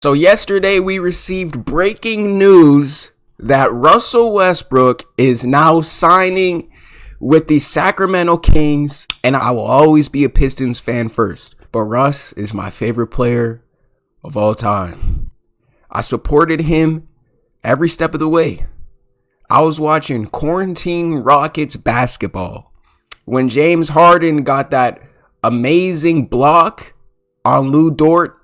So yesterday we received breaking news that Russell Westbrook is now signing with the Sacramento Kings, and I will always be a Pistons fan first, but Russ is my favorite player of all time. I supported him every step of the way. I was watching quarantine Rockets basketball when James Harden got that amazing block on Lou Dort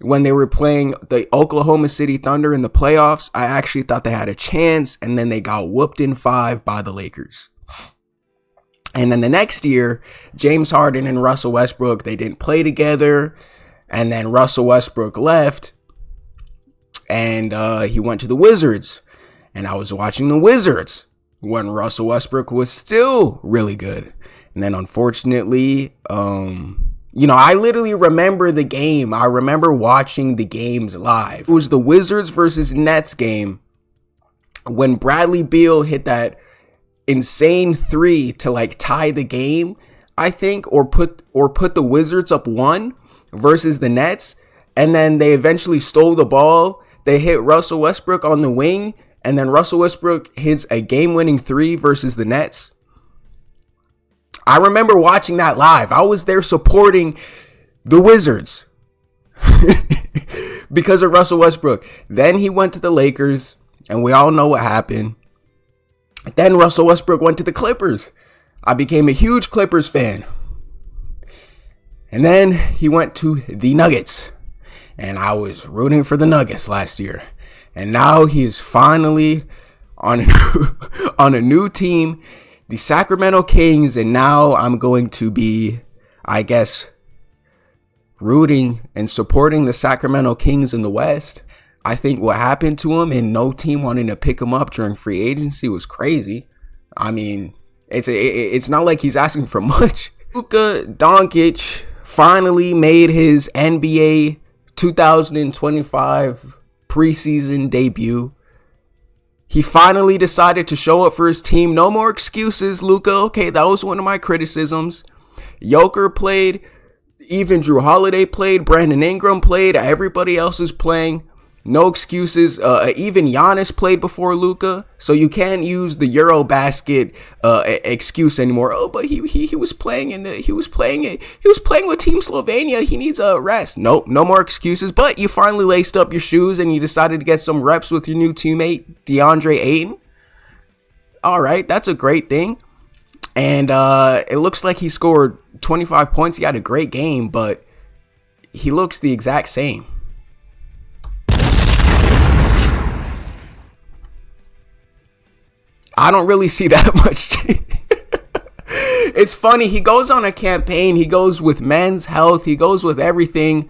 when they were playing the Oklahoma City Thunder in the playoffs. I actually thought they had a chance, and then they got whooped in 5 by the Lakers. And then the next year, James Harden and Russell Westbrook, they didn't play together, and then Russell Westbrook left, and he went to the Wizards. And I was watching the Wizards when Russell Westbrook was still really good. And then unfortunately, I literally remember the game. I remember watching the games live. It was the Wizards versus Nets game when Bradley Beal hit that insane 3 to tie the game, I think, or put the Wizards up 1 versus the Nets. And then they eventually stole the ball. They hit Russell Westbrook on the wing, and then Russell Westbrook hits a game-winning 3 versus the Nets. I remember watching that live. I was there supporting the Wizards because of Russell Westbrook. Then he went to the Lakers, and we all know what happened. Then Russell Westbrook went to the Clippers. I became a huge Clippers fan. And then he went to the Nuggets, and I was rooting for the Nuggets last year. And now he is finally on a new team, the Sacramento Kings, and now I'm going to be, I guess, rooting and supporting the Sacramento Kings in the West. I think what happened to him and no team wanting to pick him up during free agency was crazy. I mean, it's not like he's asking for much. Luka Doncic finally made his NBA 2025 preseason debut. He finally decided to show up for his team. No more excuses, Luka. Okay, that was one of my criticisms. Joker played. Even Drew Holiday played. Brandon Ingram played. Everybody else is playing. No excuses. Even Giannis played before Luka. So you can't use the Eurobasket excuse anymore. Oh, but he was playing he was playing with Team Slovenia. He needs a rest. Nope, no more excuses. But you finally laced up your shoes and you decided to get some reps with your new teammate DeAndre Ayton. All right, that's a great thing. And it looks like he scored 25 points. He had a great game, but he looks the exact same. I don't really see that much. It's funny. He goes on a campaign. He goes with Men's Health. He goes with everything.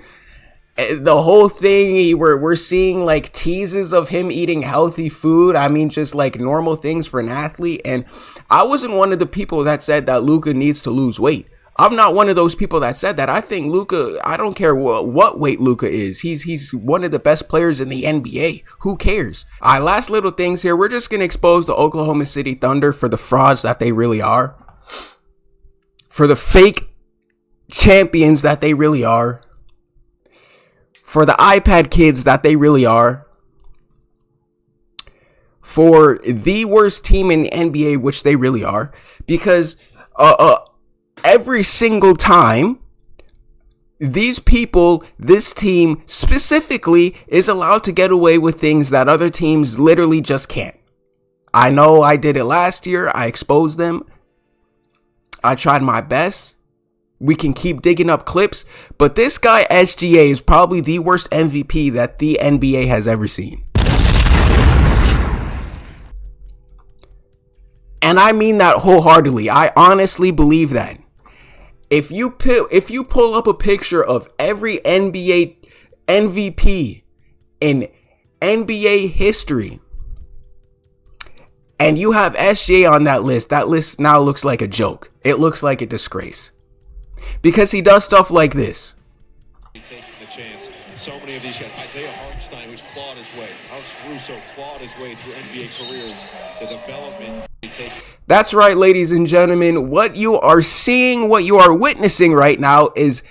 The whole thing, we're seeing teases of him eating healthy food. I mean, just normal things for an athlete. And I wasn't one of the people that said that Luka needs to lose weight. I'm not one of those people that said that. I think Luka, I don't care what weight Luka is. He's one of the best players in the NBA. Who cares? All right, last little things here. We're just going to expose the Oklahoma City Thunder for the frauds that they really are. For the fake champions that they really are. For the iPad kids that they really are. For the worst team in the NBA, which they really are. Because, every single time, these people, this team specifically, is allowed to get away with things that other teams literally just can't. I know I did it last year. I exposed them. I tried my best. We can keep digging up clips. But this guy, SGA, is probably the worst MVP that the NBA has ever seen. And I mean that wholeheartedly. I honestly believe that. If you pull up a picture of every NBA MVP in NBA history, and you have SGA on that list now looks like a joke. It looks like a disgrace. Because he does stuff like this. Taking the chance. So many of these guys. Isaiah Hartenstein, who's clawed his way. Alex Caruso clawed his way through NBA careers. The development. That's right, ladies and gentlemen. What you are seeing, what you are witnessing right now is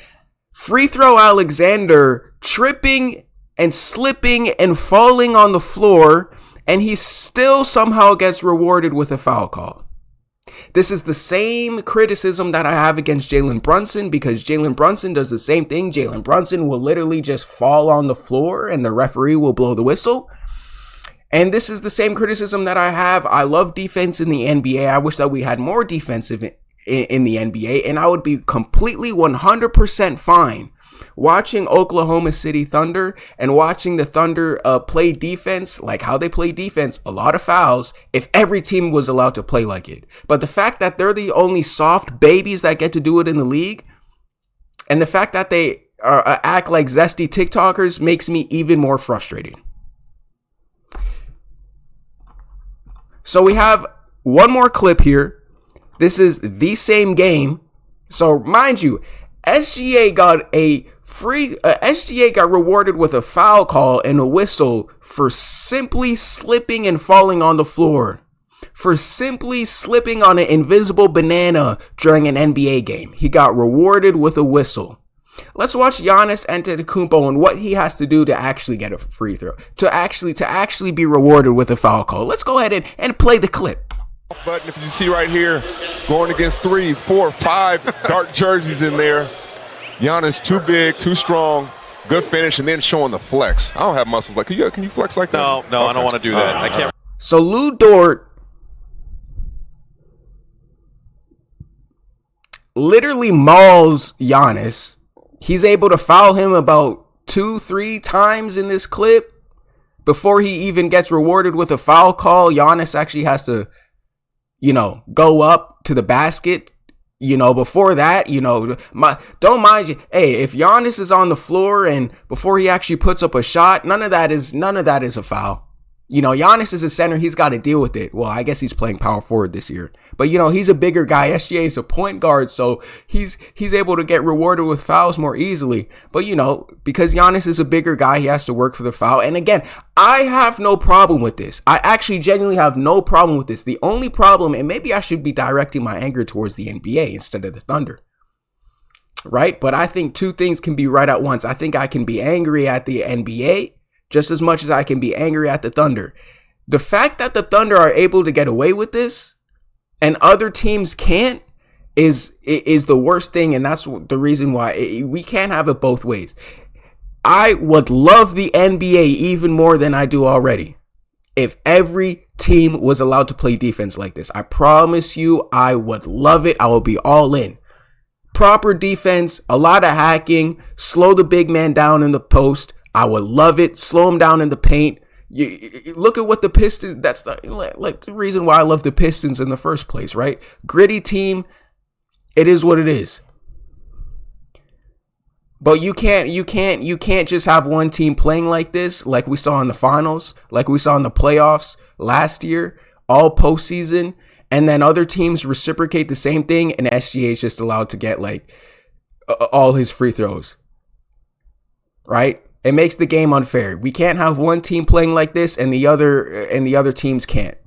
Free Throw Alexander tripping and slipping and falling on the floor, and he still somehow gets rewarded with a foul call. This is the same criticism that I have against Jalen Brunson, because Jalen Brunson does the same thing. Jalen Brunson will literally just fall on the floor and the referee will blow the whistle. And this is the same criticism that I have. I love defense in the NBA. I wish that we had more defensive in the NBA, and I would be completely 100% fine watching Oklahoma City Thunder and watching the Thunder play defense like how they play defense, a lot of fouls, if every team was allowed to play like it. But the fact that they're the only soft babies that get to do it in the league, and the fact that they act like zesty TikTokers, makes me even more frustrated. So we have one more clip here. This is the same game. So mind you, SGA got rewarded with a foul call and a whistle for simply slipping and falling on the floor. For simply slipping on an invisible banana during an NBA game. He got rewarded with a whistle. Let's watch Giannis Antetokounmpo and what he has to do to actually get a free throw. To actually be rewarded with a foul call. Let's go ahead and play the clip. Button, if you see right here, going against 3, 4, 5 dark jerseys in there. Giannis too big, too strong, good finish, and then showing the flex. I don't have muscles like, can you flex like that? No, okay. I don't want to do that. I can't. So Lou Dort literally mauls Giannis. He's able to foul him about 2-3 times in this clip before he even gets rewarded with a foul call. Giannis actually has to, go up to the basket. Before that, don't mind you. Hey, if Giannis is on the floor and before he actually puts up a shot, none of that is a foul. Giannis is a center. He's got to deal with it. Well, I guess he's playing power forward this year. But, he's a bigger guy. SGA is a point guard, so he's able to get rewarded with fouls more easily. But, because Giannis is a bigger guy, he has to work for the foul. And again, I have no problem with this. I actually genuinely have no problem with this. The only problem, and maybe I should be directing my anger towards the NBA instead of the Thunder. Right? But I think two things can be right at once. I think I can be angry at the NBA just as much as I can be angry at the Thunder. The fact that the Thunder are able to get away with this and other teams can't is the worst thing, and that's the reason why we can't have it both ways. I would love the NBA even more than I do already if every team was allowed to play defense like this. I promise you, I would love it. I would be all in. Proper defense, a lot of hacking, slow the big man down in the post. I would love it. Slow him down in the paint. You look at what the Pistons, that's the reason why I love the Pistons in the first place, right? Gritty team. It is what it is. But you can't just have one team playing like this, like we saw in the finals, like we saw in the playoffs last year, all postseason, and then other teams reciprocate the same thing, and SGA is just allowed to get all his free throws. Right? It makes the game unfair. We can't have one team playing like this and the other teams can't.